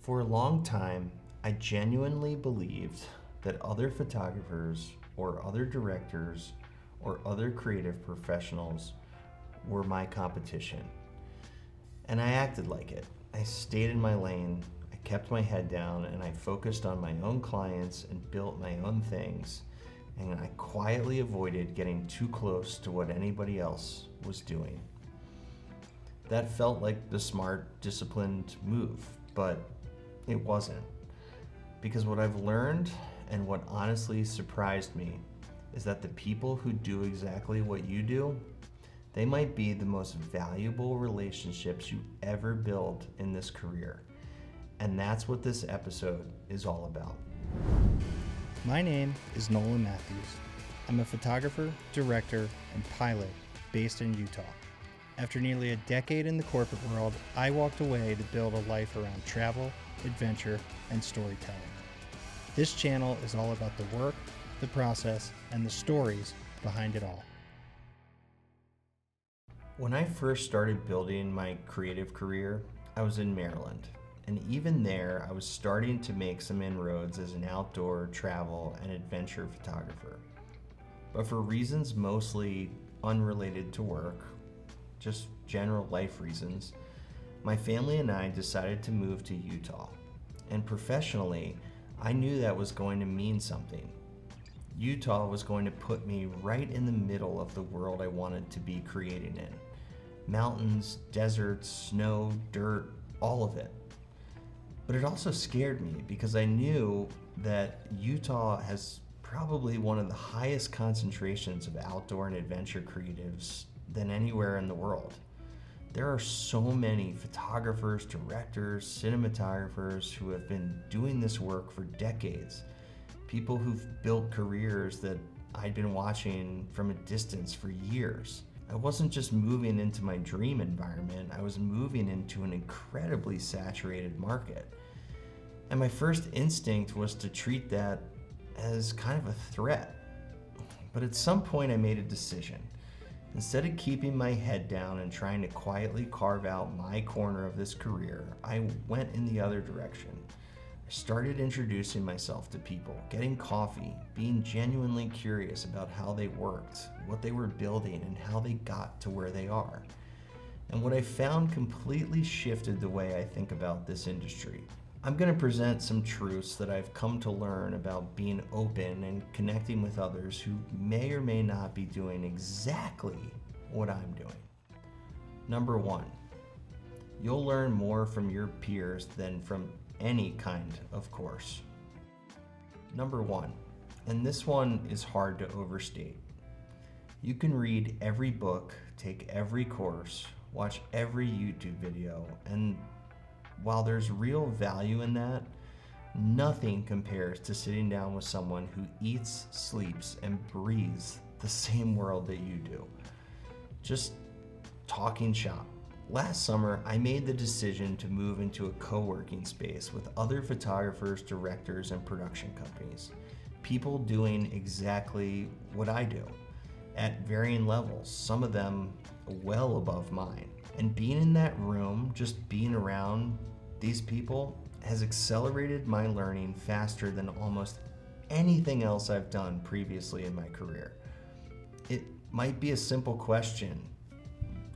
For a long time, I genuinely believed that other photographers or other directors or other creative professionals were my competition. And I acted like it. I stayed in my lane, I kept my head down, and I focused on my own clients and built my own things. And I quietly avoided getting too close to what anybody else was doing. That felt like the smart, disciplined move, but it wasn't. Because what I've learned and what honestly surprised me is that the people who do exactly what you do, they might be the most valuable relationships you ever build in this career. And that's what this episode is all about. My name is Nolan Matthews. I'm a photographer, director, and pilot based in Utah. After nearly a decade in the corporate world, I walked away to build a life around travel, adventure, and storytelling. This channel is all about the work, the process, and the stories behind it all. When I first started building my creative career, I was in Maryland. And even there, I was starting to make some inroads as an outdoor travel and adventure photographer. But for reasons mostly unrelated to work, just general life reasons, my family and I decided to move to Utah. And professionally, I knew that was going to mean something. Utah was going to put me right in the middle of the world I wanted to be creating in. Mountains, deserts, snow, dirt, all of it. But it also scared me because I knew that Utah has probably one of the highest concentrations of outdoor and adventure creatives than anywhere in the world. There are so many photographers, directors, cinematographers who have been doing this work for decades. People who've built careers that I'd been watching from a distance for years. I wasn't just moving into my dream environment, I was moving into an incredibly saturated market. And my first instinct was to treat that as kind of a threat. But at some point I made a decision. Instead of keeping my head down and trying to quietly carve out my corner of this career, I went in the other direction. I started introducing myself to people, getting coffee, being genuinely curious about how they worked, what they were building, and how they got to where they are. And what I found completely shifted the way I think about this industry. I'm going to present some truths that I've come to learn about being open and connecting with others who may or may not be doing exactly what I'm doing. Number one, you'll learn more from your peers than from any kind of course. Number one, and this one is hard to overstate. You can read every book, take every course, watch every YouTube video, and while there's real value in that, nothing compares to sitting down with someone who eats, sleeps, and breathes the same world that you do. Just talking shop. Last summer, I made the decision to move into a co-working space with other photographers, directors, and production companies. People doing exactly what I do at varying levels, some of them well above mine. And being in that room, just being around these people, has accelerated my learning faster than almost anything else I've done previously in my career. It might be a simple question.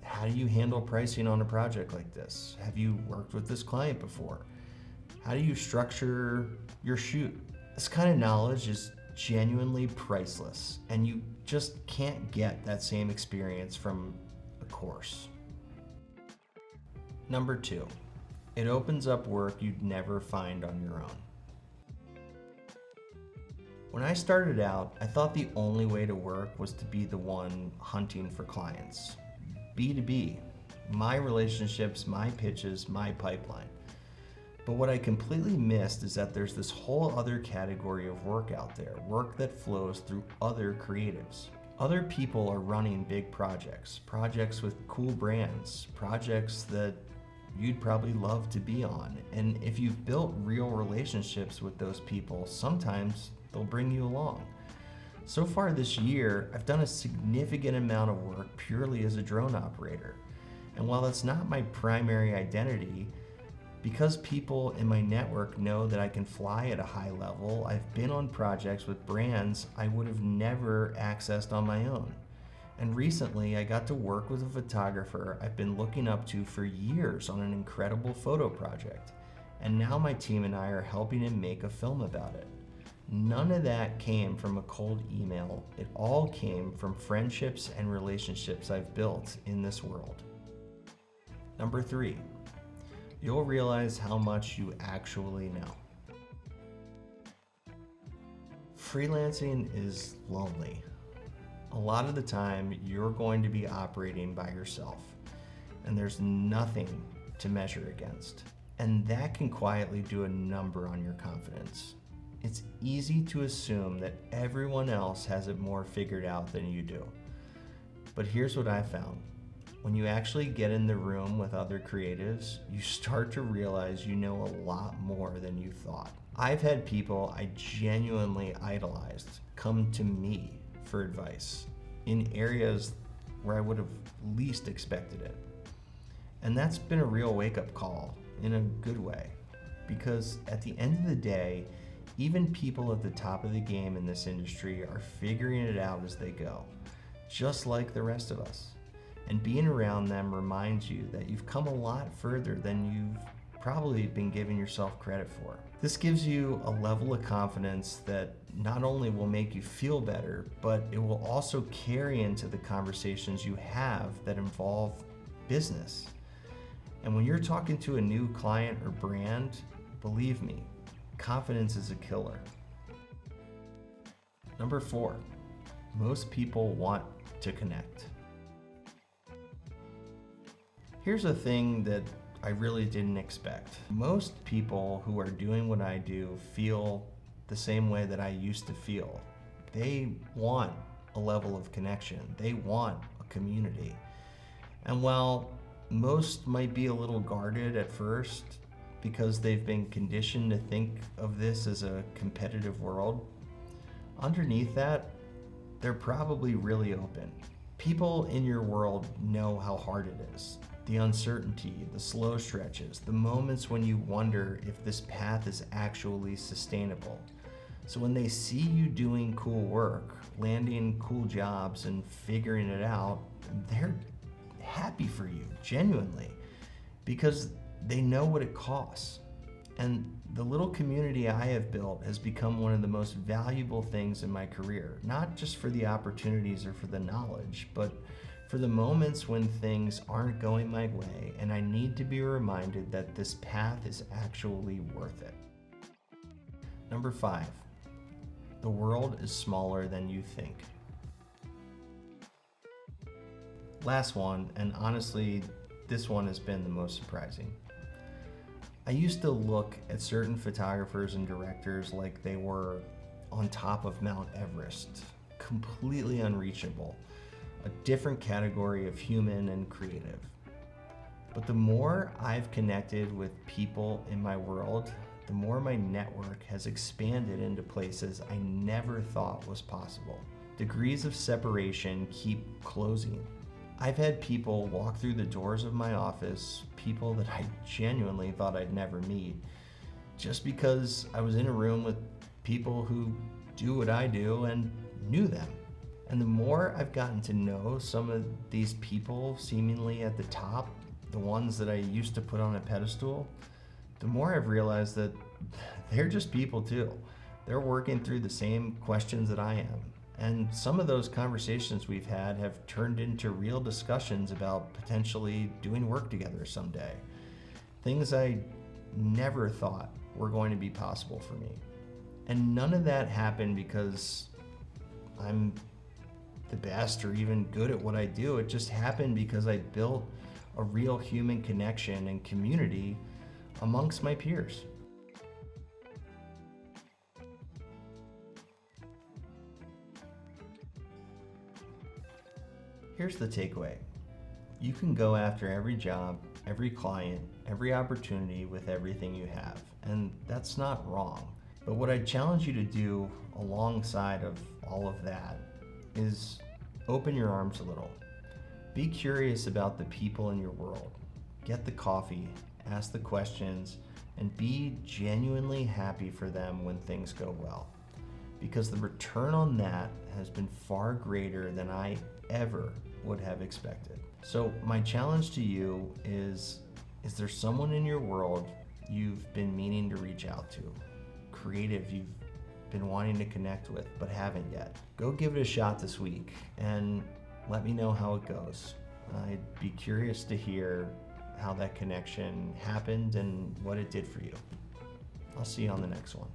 How do you handle pricing on a project like this? Have you worked with this client before? How do you structure your shoot? This kind of knowledge is genuinely priceless, and you just can't get that same experience from a course. Number two, it opens up work you'd never find on your own. When I started out, I thought the only way to work was to be the one hunting for clients. B2B, my relationships, my pitches, my pipeline. But what I completely missed is that there's this whole other category of work out there, work that flows through other creatives. Other people are running big projects with cool brands, projects that you'd probably love to be on. And if you've built real relationships with those people, sometimes they'll bring you along. So far this year, I've done a significant amount of work purely as a drone operator. And while that's not my primary identity, Because people in my network know that I can fly at a high level, I've been on projects with brands I would have never accessed on my own. And recently, I got to work with a photographer I've been looking up to for years on an incredible photo project. And now my team and I are helping him make a film about it. None of that came from a cold email. It all came from friendships and relationships I've built in this world. Number 3, you'll realize how much you actually know. Freelancing is lonely. A lot of the time, you're going to be operating by yourself, and there's nothing to measure against. And that can quietly do a number on your confidence. It's easy to assume that everyone else has it more figured out than you do. But here's what I found. When you actually get in the room with other creatives, you start to realize you know a lot more than you thought. I've had people I genuinely idolized come to me for advice in areas where I would have least expected it. And that's been a real wake-up call in a good way, because at the end of the day, even people at the top of the game in this industry are figuring it out as they go, just like the rest of us. And being around them reminds you that you've come a lot further than you've probably been giving yourself credit for. This gives you a level of confidence that not only will make you feel better, but it will also carry into the conversations you have that involve business. And when you're talking to a new client or brand, believe me, confidence is a killer. Number 4, most people want to connect. Here's a thing that I really didn't expect. Most people who are doing what I do feel the same way that I used to feel. They want a level of connection. They want a community. And while most might be a little guarded at first because they've been conditioned to think of this as a competitive world, underneath that, they're probably really open. People in your world know how hard it is. The uncertainty, the slow stretches, the moments when you wonder if this path is actually sustainable. So when they see you doing cool work, landing cool jobs and figuring it out, they're happy for you, genuinely, because they know what it costs. And the little community I have built has become one of the most valuable things in my career, not just for the opportunities or for the knowledge, but for the moments when things aren't going my way and I need to be reminded that this path is actually worth it. Number 5, the world is smaller than you think. Last one, and honestly, this one has been the most surprising. I used to look at certain photographers and directors like they were on top of Mount Everest, completely unreachable, a different category of human and creative. But the more I've connected with people in my world, the more my network has expanded into places I never thought was possible. Degrees of separation keep closing. I've had people walk through the doors of my office, people that I genuinely thought I'd never meet, just because I was in a room with people who do what I do and knew them. And the more I've gotten to know some of these people seemingly at the top, the ones that I used to put on a pedestal, the more I've realized that they're just people too. They're working through the same questions that I am. And some of those conversations we've had have turned into real discussions about potentially doing work together someday. Things I never thought were going to be possible for me. And none of that happened because I'm the best or even good at what I do. It just happened because I built a real human connection and community amongst my peers. Here's the takeaway. You can go after every job, every client, every opportunity with everything you have, and that's not wrong. But what I challenge you to do alongside of all of that is open your arms a little. Be curious about the people in your world. Get the coffee, ask the questions, and be genuinely happy for them when things go well. Because the return on that has been far greater than I ever would have expected. So my challenge to you is there someone in your world you've been meaning to reach out to? Creative you've been wanting to connect with but haven't yet? Go give it a shot this week and let me know how it goes. I'd be curious to hear how that connection happened and what it did for you. I'll see you on the next one.